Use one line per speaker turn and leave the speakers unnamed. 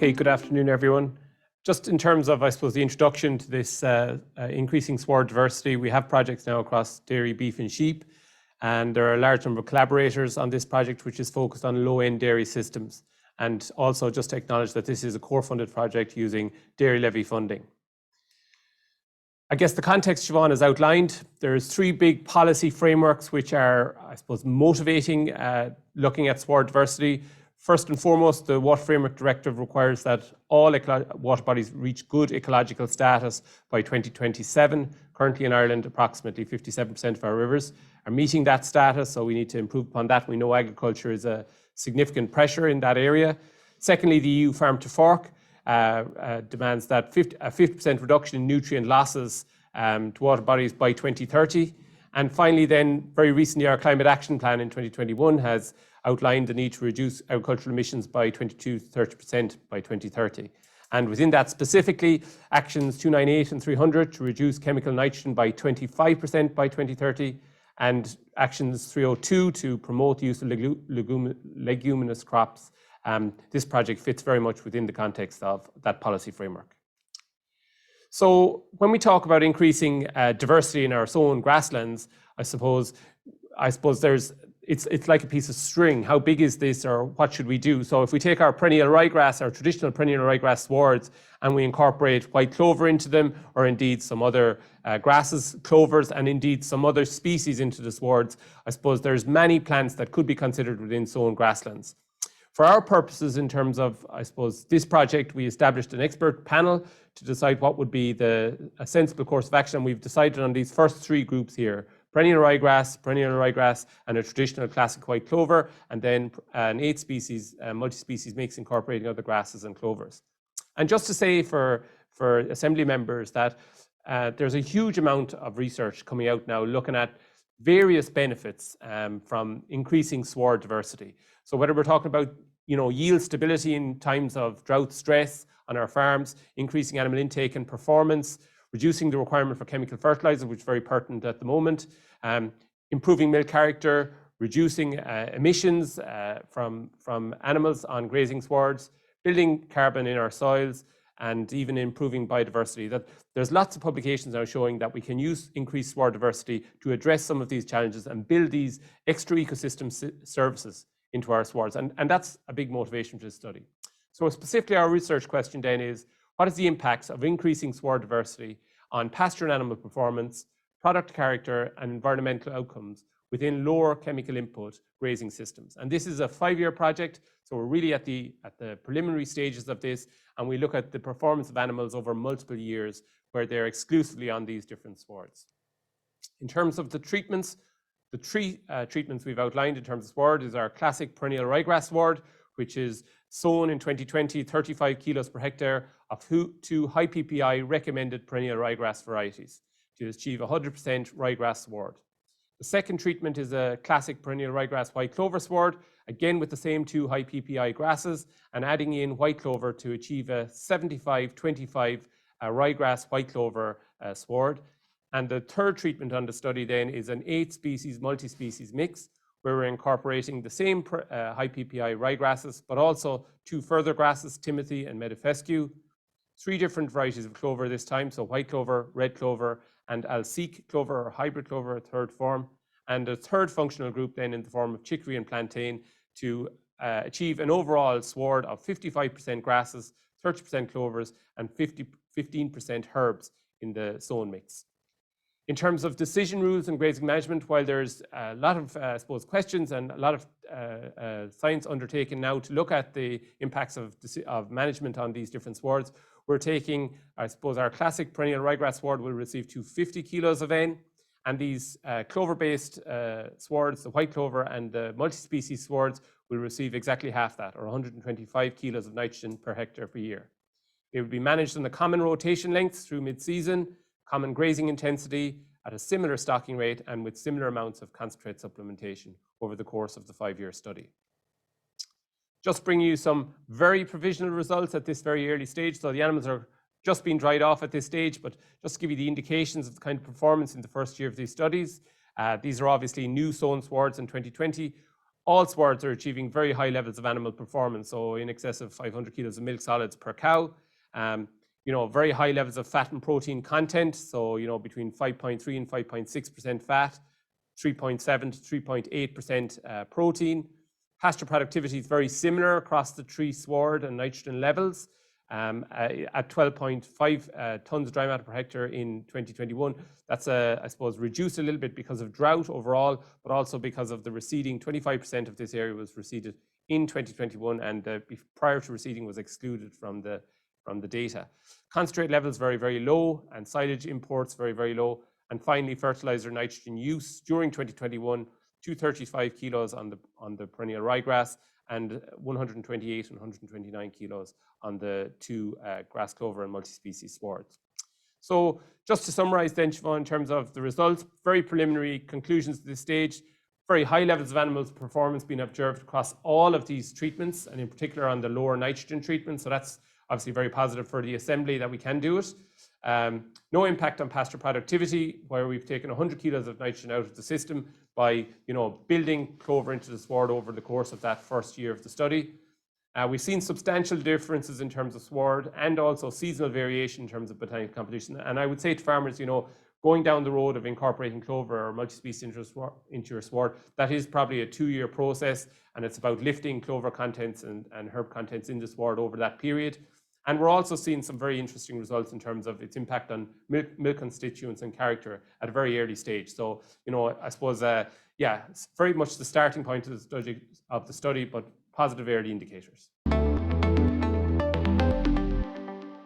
Okay, good afternoon, everyone. Just in terms of, I suppose, the introduction to this increasing sward diversity, we have projects now across dairy, beef and sheep, and there are a large number of collaborators on this project, which is focused on low-end dairy systems. And also just to acknowledge that this is a core-funded project using dairy levy funding. I guess the context Siobhan has outlined, there's three big policy frameworks which are, I suppose, motivating looking at sward diversity. First and foremost, the Water Framework Directive requires that all water bodies reach good ecological status by 2027. Currently in Ireland, approximately 57% of our rivers are meeting that status, so we need to improve upon that. We know agriculture is a significant pressure in that area. Secondly, the EU Farm to Fork demands that a 50% reduction in nutrient losses to water bodies by 2030. And finally then, very recently, our Climate Action Plan in 2021 has outlined the need to reduce agricultural emissions by 22 to 30% by 2030. And within that specifically, actions 298 and 300 to reduce chemical nitrogen by 25% by 2030, and actions 302 to promote the use of leguminous crops. This project fits very much within the context of that policy framework. So when we talk about increasing diversity in our sown grasslands, I suppose it's like a piece of string. How big is this, or what should we do? So if we take our perennial ryegrass, our traditional perennial ryegrass swards, and we incorporate white clover into them, or indeed some other grasses, clovers, and indeed some other species into the swards, I suppose there's many plants that could be considered within sown grasslands. For our purposes, in terms of, I suppose, this project, we established an expert panel to decide what would be a sensible course of action. We've decided on these first three groups here: perennial ryegrass, and a traditional classic white clover, and then an 8-species multi-species mix incorporating other grasses and clovers. And just to say for Assembly members that there's a huge amount of research coming out now looking at various benefits from increasing sward diversity. So whether we're talking about yield stability in times of drought stress on our farms, increasing animal intake and performance, reducing the requirement for chemical fertilizer, which is very pertinent at the moment, improving milk character, reducing emissions from animals on grazing swards, building carbon in our soils, and even improving biodiversity. That there's lots of publications now showing that we can use increased sward diversity to address some of these challenges and build these extra ecosystem services into our swards. And that's a big motivation for this study. So specifically our research question then is, what is the impacts of increasing sward diversity on pasture and animal performance, product character, and environmental outcomes within lower chemical input grazing systems? And this is a 5-year project, so we're really at the preliminary stages of this, and we look at the performance of animals over multiple years where they're exclusively on these different swards. In terms of the treatments, the three treatments we've outlined in terms of sward is our classic perennial ryegrass sward, which is sown in 2020, 35 kilos per hectare of 2 high PPI recommended perennial ryegrass varieties to achieve 100% ryegrass sward. The second treatment is a classic perennial ryegrass white clover sward, again with the same 2 high PPI grasses, and adding in white clover to achieve a 75-25 ryegrass white clover sward. And the third treatment on the study then is an 8-species multi-species mix, where we're incorporating the same high PPI ryegrasses, but also 2 further grasses, Timothy and Meadowfescue, 3 different varieties of clover this time, so white clover, red clover, and Alseek clover or hybrid clover, a third form, and a third functional group then in the form of chicory and plantain to achieve an overall sward of 55% grasses, 30% clovers, and 15% herbs in the sown mix. In terms of decision rules and grazing management, while there's a lot of, I suppose, questions and a lot of science undertaken now to look at the impacts of management on these different swards, we're taking, I suppose, our classic perennial ryegrass sward will receive 250 kilos of N, and these clover-based swards, the white clover and the multi-species swards, will receive exactly half that, or 125 kilos of nitrogen per hectare per year. They will be managed on the common rotation lengths through mid-season, common grazing intensity at a similar stocking rate, and with similar amounts of concentrate supplementation over the course of the 5-year study. Just bring you some very provisional results at this very early stage. So the animals are just being dried off at this stage, but just to give you the indications of the kind of performance in the first year of these studies. These are obviously new sown swards in 2020. All swards are achieving very high levels of animal performance, so in excess of 500 kilos of milk solids per cow. Very high levels of fat and protein content, so between 5.3 and 5.6% fat, 3.7 to 3.8% protein. Pasture productivity is very similar across the tree sward and nitrogen levels. At 12.5 tons dry matter per hectare in 2021. That's, I suppose, reduced a little bit because of drought overall, but also because of the receding. 25% of this area was receded in 2021, and prior to receding was excluded from the data. Concentrate levels very, very low, and silage imports very, very low. And finally, fertilizer nitrogen use during 2021, 235 kilos on the perennial ryegrass, and 128 and 129 kilos on the two grass clover and multi-species swards. So just to summarize then, Siobhan, in terms of the results, very preliminary conclusions at this stage, very high levels of animal performance being observed across all of these treatments, and in particular on the lower nitrogen treatment. So that's obviously very positive for the assembly that we can do it. No impact on pasture productivity, where we've taken 100 kilos of nitrogen out of the system by building clover into the sward over the course of that first year of the study. We've seen substantial differences in terms of sward and also seasonal variation in terms of botanical composition. And I would say to farmers, going down the road of incorporating clover or multi-species into your sward, that is probably a 2-year process, and it's about lifting clover contents and herb contents in the sward over that period. And we're also seeing some very interesting results in terms of its impact on milk constituents and character at a very early stage. So, I suppose, it's very much the starting point of the study, but positive early indicators.